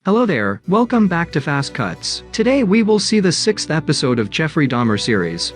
Hello there, welcome back to Fastcuts. Today we will see the 6th episode of Jeffrey Dahmer series.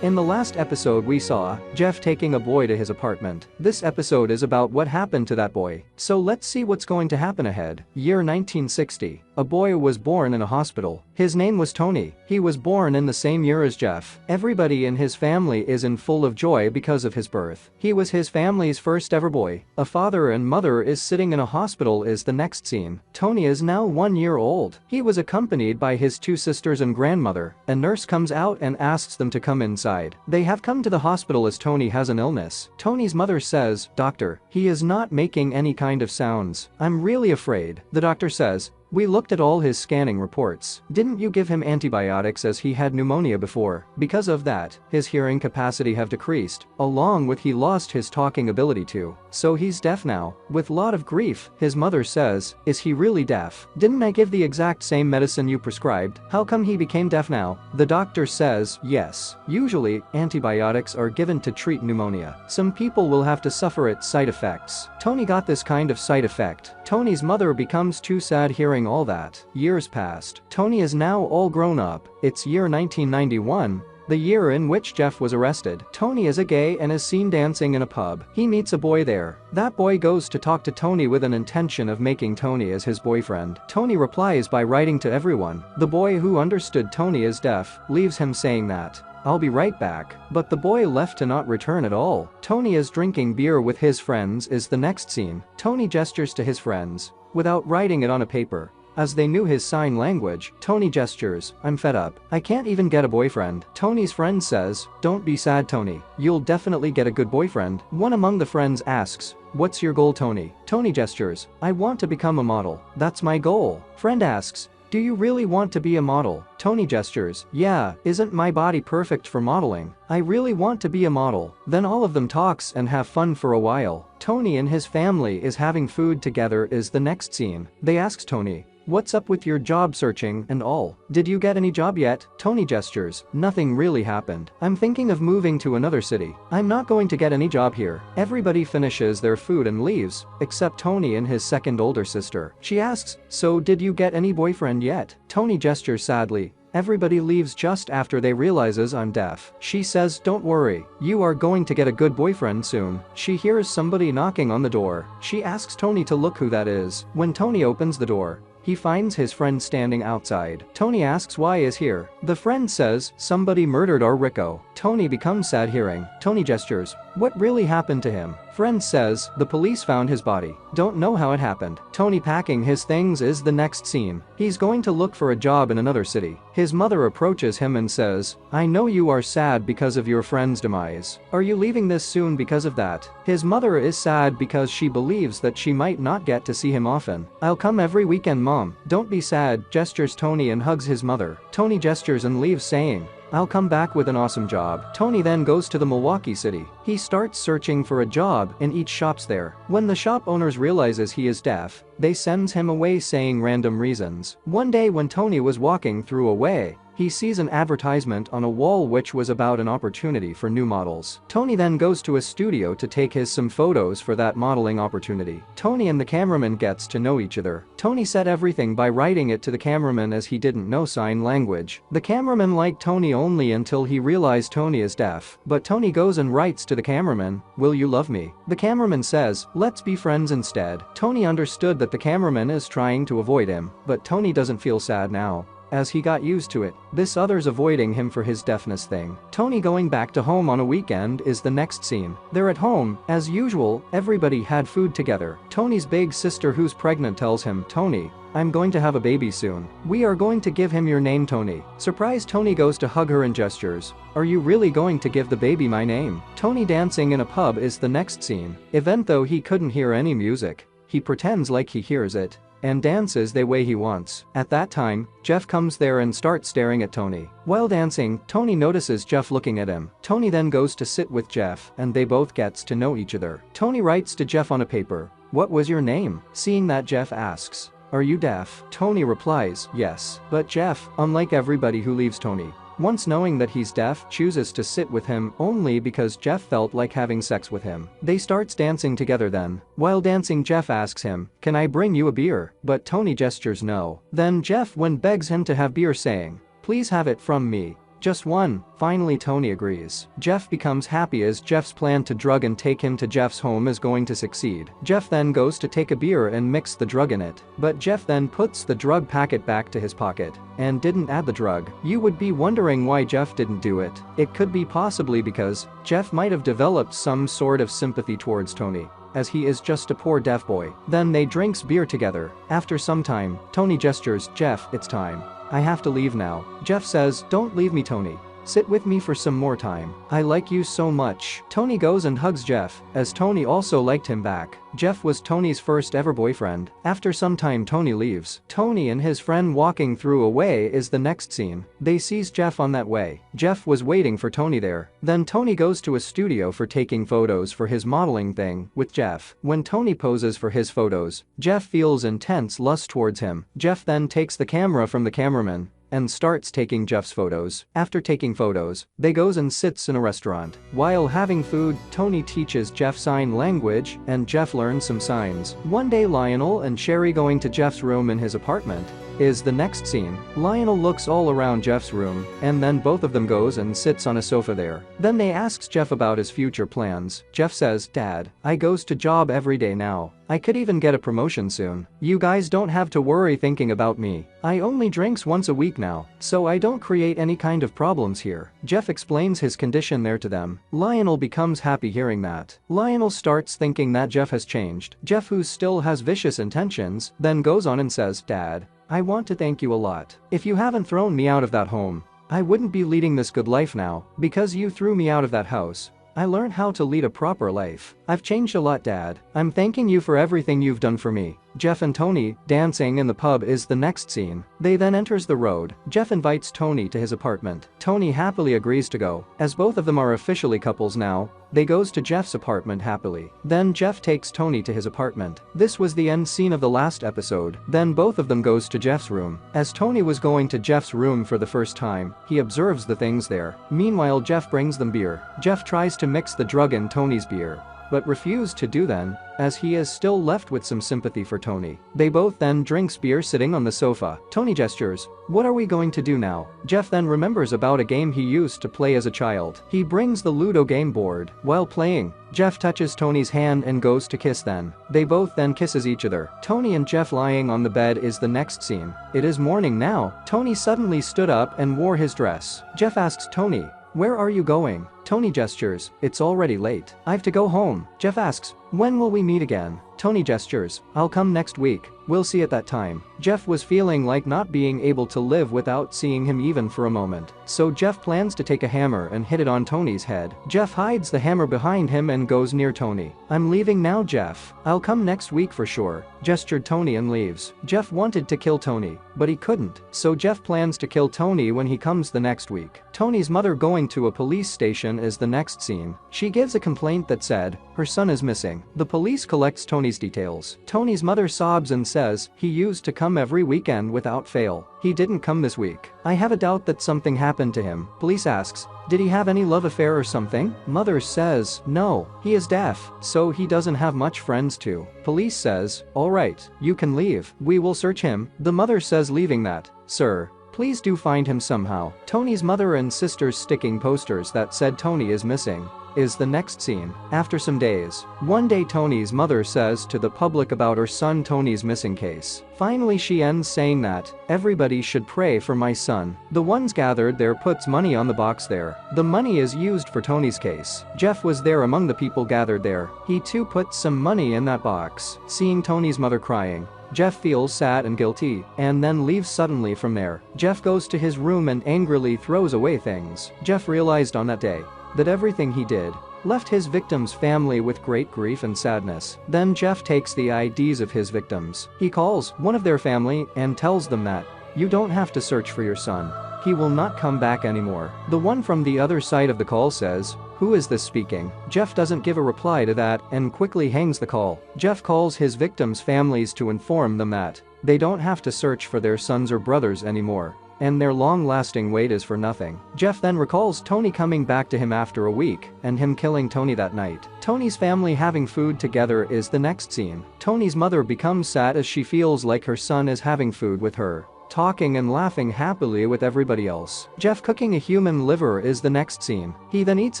In the last episode we saw Jeff taking a boy to his apartment. This episode is about what happened to that boy. So let's see what's going to happen ahead. Year 1960. A boy was born in a hospital. His name was Tony. He was born in the same year as Jeff. Everybody in his family is in full of joy because of his birth. He was his family's first ever boy. A father and mother is sitting in a hospital is the next scene. Tony is now 1 year old. He was accompanied by his 2 sisters and grandmother. A nurse comes out and asks them to come inside. They have come to the hospital as Tony has an illness. Tony's mother says, "Doctor, he is not making any kind of sounds. I'm really afraid." The doctor says, "We looked at all his scanning reports. Didn't you give him antibiotics as he had pneumonia before? Because of that, his hearing capacity have decreased, along with he lost his talking ability too. So he's deaf now." With lot of grief, his mother says, "Is he really deaf? Didn't I give the exact same medicine you prescribed? How come he became deaf now?" The doctor says, "Yes. Usually, antibiotics are given to treat pneumonia. Some people will have to suffer its side effects. Tony got this kind of side effect." Tony's mother becomes too sad hearing all that. Years passed. Tony is now all grown up. It's year 1991. The year in which Jeff was arrested. Tony is a gay and is seen dancing in a pub. He meets a boy there. That boy goes to talk to Tony with an intention of making Tony as his boyfriend. Tony replies by writing to everyone. The boy who understood Tony is deaf leaves him saying that, "I'll be right back." But the boy left to not return at all. Tony is drinking beer with his friends is the next scene. Tony gestures to his friends without writing it on a paper. As they knew his sign language, Tony gestures, "I'm fed up. I can't even get a boyfriend." Tony's friend says, "Don't be sad, Tony. You'll definitely get a good boyfriend." One among the friends asks, "What's your goal, Tony?" Tony gestures, "I want to become a model. That's my goal." Friend asks, "Do you really want to be a model?" Tony gestures, "Yeah, isn't my body perfect for modeling? I really want to be a model." Then all of them talks and have fun for a while. Tony and his family is having food together is the next scene. They asks Tony, "What's up with your job searching and all? Did you get any job yet?" Tony gestures, "Nothing really happened. I'm thinking of moving to another city. I'm not going to get any job here." Everybody finishes their food and leaves, except Tony and his second older sister. She asks, "So did you get any boyfriend yet?" Tony gestures sadly. Everybody leaves just after they realizes I'm deaf. She says, "Don't worry, you are going to get a good boyfriend soon." She hears somebody knocking on the door. She asks Tony to look who that is. When Tony opens the door, he finds his friend standing outside. Tony asks why is here. The friend says, "Somebody murdered our Rico." Tony becomes sad hearing. Tony gestures, "What really happened to him?" Friend says, "The police found his body. Don't know how it happened." Tony packing his things is the next scene. He's going to look for a job in another city. His mother approaches him and says, "I know you are sad because of your friend's demise. Are you leaving this soon because of that?" His mother is sad because she believes that she might not get to see him often. "I'll come every weekend, Mom. Don't be sad," gestures Tony and hugs his mother. Tony gestures and leaves saying, "I'll come back with an awesome job." Tony then goes to the Milwaukee city. He starts searching for a job in each shops there. When the shop owners realizes he is deaf, they sends him away saying random reasons. One day when Tony was walking through a way, he sees an advertisement on a wall which was about an opportunity for new models. Tony then goes to a studio to take some photos for that modeling opportunity. Tony and the cameraman gets to know each other. Tony said everything by writing it to the cameraman as he didn't know sign language. The cameraman liked Tony only until he realized Tony is deaf. But Tony goes and writes to the cameraman, "Will you love me?" The cameraman says, "Let's be friends instead." Tony understood that the cameraman is trying to avoid him, but Tony doesn't feel sad now, as he got used to it. This others avoiding him for his deafness thing. Tony going back to home on a weekend is the next scene. They're at home. As usual, everybody had food together. Tony's big sister who's pregnant tells him, "Tony, I'm going to have a baby soon. We are going to give him your name, Tony." Surprised, Tony goes to hug her and gestures, "Are you really going to give the baby my name?" Tony dancing in a pub is the next scene. Even though he couldn't hear any music, he pretends like he hears it and dances the way he wants. At that time, Jeff comes there and starts staring at Tony. While dancing, Tony notices Jeff looking at him. Tony then goes to sit with Jeff and they both gets to know each other. Tony writes to Jeff on a paper, "What was your name?" Seeing that, Jeff asks, "Are you deaf?" Tony replies, "Yes." But Jeff, unlike everybody who leaves Tony, once knowing that he's deaf, chooses to sit with him only because Jeff felt like having sex with him. They starts dancing together then. While dancing, Jeff asks him, "Can I bring you a beer?" But Tony gestures no. Then Jeff begs him to have beer, saying, "Please have it from me. Just one." Finally Tony agrees. Jeff becomes happy as Jeff's plan to drug and take him to Jeff's home is going to succeed. Jeff then goes to take a beer and mix the drug in it. But Jeff then puts the drug packet back to his pocket and didn't add the drug. You would be wondering why Jeff didn't do it. It could be possibly because Jeff might have developed some sort of sympathy towards Tony, as he is just a poor deaf boy. Then they drinks beer together. After some time, Tony gestures, "Jeff, it's time. I have to leave now." Jeff says, "Don't leave me, Tony. Sit with me for some more time. I like you so much." Tony goes and hugs Jeff, as Tony also liked him back. Jeff was Tony's first ever boyfriend. After some time Tony leaves. Tony and his friend walking through a way is the next scene. They sees Jeff on that way. Jeff was waiting for Tony there. Then Tony goes to a studio for taking photos for his modeling thing with Jeff. When Tony poses for his photos, Jeff feels intense lust towards him. Jeff then takes the camera from the cameraman and starts taking Jeff's photos. After taking photos, they goes and sits in a restaurant. While having food, Tony teaches Jeff sign language and Jeff learns some signs. One day Lionel and Sherry going to Jeff's room in his apartment is the next scene. Lionel looks all around Jeff's room and then both of them goes and sits on a sofa there. Then they asks Jeff about his future plans. Jeff says, "Dad, I goes to job every day now. I could even get a promotion soon. You guys don't have to worry thinking about me. I only drinks once a week now, so I don't create any kind of problems here." Jeff explains his condition there to them. Lionel becomes happy hearing that. Lionel starts thinking that Jeff has changed. Jeff, who still has vicious intentions, then goes on and says, "Dad, I want to thank you a lot. If you haven't thrown me out of that home, I wouldn't be leading this good life now. Because you threw me out of that house, I learned how to lead a proper life. I've changed a lot, Dad. I'm thanking you for everything you've done for me." Jeff and Tony dancing in the pub is the next scene. They then enters the road. Jeff invites Tony to his apartment. Tony happily agrees to go. As both of them are officially couples now, they goes to Jeff's apartment happily. Then Jeff takes Tony to his apartment. This was the end scene of the last episode. Then both of them goes to Jeff's room. As Tony was going to Jeff's room for the first time, he observes the things there. Meanwhile Jeff brings them beer. Jeff tries to mix the drug in Tony's beer, but refused to do then, as he is still left with some sympathy for Tony. They both then drinks beer sitting on the sofa. Tony gestures, "What are we going to do now?" Jeff then remembers about a game he used to play as a child. He brings the Ludo game board. While playing, Jeff touches Tony's hand and goes to kiss then. They both then kisses each other. Tony and Jeff lying on the bed is the next scene. It is morning now. Tony suddenly stood up and wore his dress. Jeff asks Tony, "Where are you going?" Tony gestures, "It's already late. I've to go home." Jeff asks, "When will we meet again?" Tony gestures, "I'll come next week. We'll see at that time." Jeff was feeling like not being able to live without seeing him even for a moment. So Jeff plans to take a hammer and hit it on Tony's head. Jeff hides the hammer behind him and goes near Tony. "I'm leaving now, Jeff. I'll come next week for sure," gestured Tony and leaves. Jeff wanted to kill Tony, but he couldn't. So Jeff plans to kill Tony when he comes the next week. Tony's mother going to a police station is the next scene. She gives a complaint that said her son is missing. The police collects Tony's details. Tony's mother sobs and says he used to come every weekend without fail. He didn't come this week. "I have a doubt that something happened to him." Police asks, "Did he have any love affair or something?" Mother says, "No, he is deaf, so he doesn't have much friends too." Police says, "All right, you can leave. We will search him." The mother says, leaving that, "Sir, please do find him somehow." Tony's mother and sisters sticking posters that said Tony is missing is the next scene. After some days, one day Tony's mother says to the public about her son Tony's missing case. Finally she ends saying that everybody should pray for my son. The ones gathered there puts money on the box there. The money is used for Tony's case. Jeff was there among the people gathered there. He too put some money in that box. Seeing Tony's mother crying, Jeff feels sad and guilty, and then leaves suddenly from there. Jeff goes to his room and angrily throws away things. Jeff realized on that day that everything he did left his victim's family with great grief and sadness. Then Jeff takes the IDs of his victims. He calls one of their family and tells them that you don't have to search for your son. He will not come back anymore. The one from the other side of the call says, "Who is this speaking?" Jeff doesn't give a reply to that and quickly hangs the call. Jeff calls his victims' families to inform them that they don't have to search for their sons or brothers anymore, and their long-lasting wait is for nothing. Jeff then recalls Tony coming back to him after a week and him killing Tony that night. Tony's family having food together is the next scene. Tony's mother becomes sad as she feels like her son is having food with her, talking and laughing happily with everybody else. Jeff cooking a human liver is the next scene. He then eats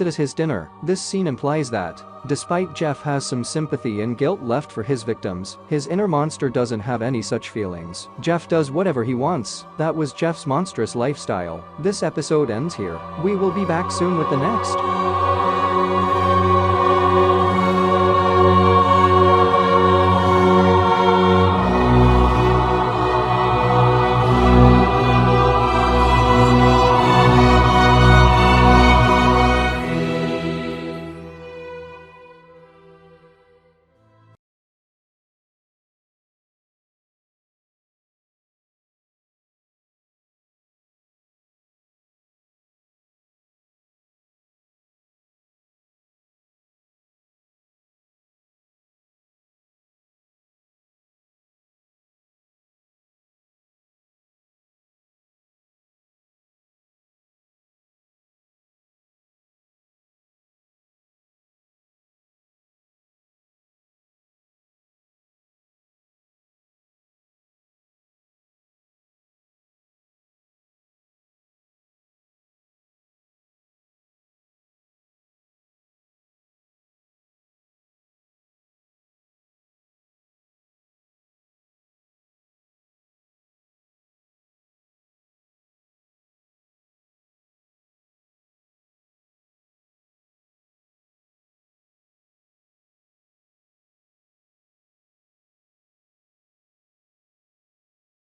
it as his dinner. This scene implies that, despite Jeff has some sympathy and guilt left for his victims, his inner monster doesn't have any such feelings. Jeff does whatever he wants. That was Jeff's monstrous lifestyle. This episode ends here. We will be back soon with the next.